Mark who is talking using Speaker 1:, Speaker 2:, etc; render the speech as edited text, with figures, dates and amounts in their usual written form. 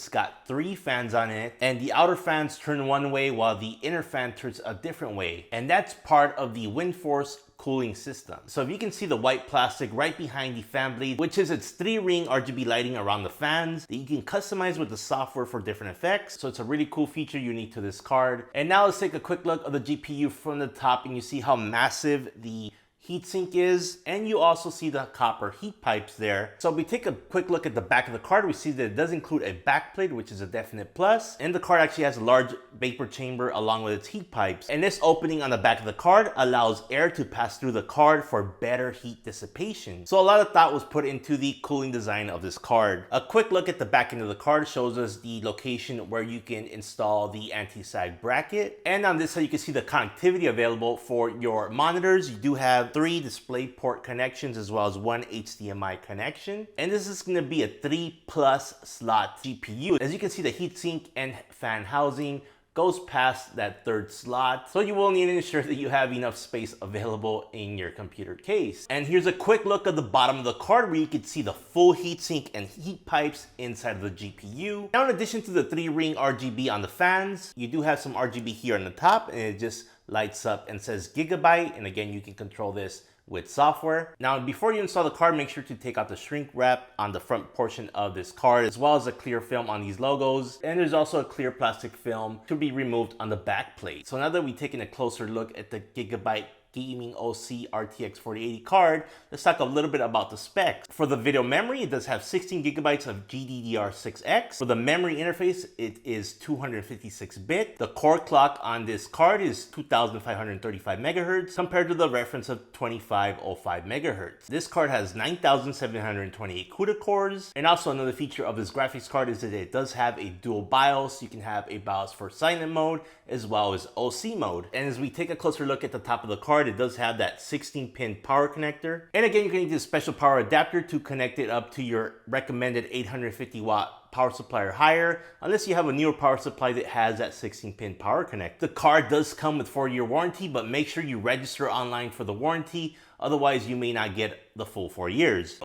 Speaker 1: It's got 3 fans on it, and the outer fans turn one way while the inner fan turns a different way. And that's part of the Windforce cooling system. So if you can see the white plastic right behind the fan blade, which is its 3-ring RGB lighting around the fans that you can customize with the software for different effects. So it's a really cool feature unique to this card. And now let's take a quick look of the GPU from the top, and you see how massive the heatsink is, and you also see the copper heat pipes there. So if we take a quick look at the back of the card, we see that it does include a backplate, which is a definite plus, and the card actually has a large vapor chamber along with its heat pipes. And this opening on the back of the card allows air to pass through the card for better heat dissipation. So a lot of thought was put into the cooling design of this card. A quick look at the back end of the card shows us the location where you can install the anti-sag bracket, and on this side you can see the connectivity available for your monitors. You do have 3 DisplayPort connections as well as 1 HDMI connection. And this is going to be a 3+ slot GPU. As you can see, the heatsink and fan housing goes past that 3rd slot. So you will need to ensure that you have enough space available in your computer case. And here's a quick look at the bottom of the card where you can see the full heatsink and heat pipes inside of the GPU. Now, in addition to the 3-ring RGB on the fans, you do have some RGB here on the top, and it just lights up and says Gigabyte. And again, you can control this with software. Now, before you install the card, make sure to take out the shrink wrap on the front portion of this card, as well as a clear film on these logos. And there's also a clear plastic film to be removed on the back plate. So now that we've taken a closer look at the Gigabyte Gaming OC RTX 4080 card, let's talk a little bit about the specs. For the video memory, it does have 16 gigabytes of GDDR6X. For the memory interface, it is 256-bit. The core clock on this card is 2535 megahertz compared to the reference of 2505 megahertz. This card has 9728 CUDA cores. And also another feature of this graphics card is that it does have a dual BIOS. You can have a BIOS for silent mode as well as OC mode. And as we take a closer look at the top of the card, it does have that 16-pin power connector. And again, you can use a special power adapter to connect it up to your recommended 850 watt power supply or higher, unless you have a newer power supply that has that 16-pin power connector. The card does come with 4-year warranty, but make sure you register online for the warranty, otherwise you may not get the full 4 years.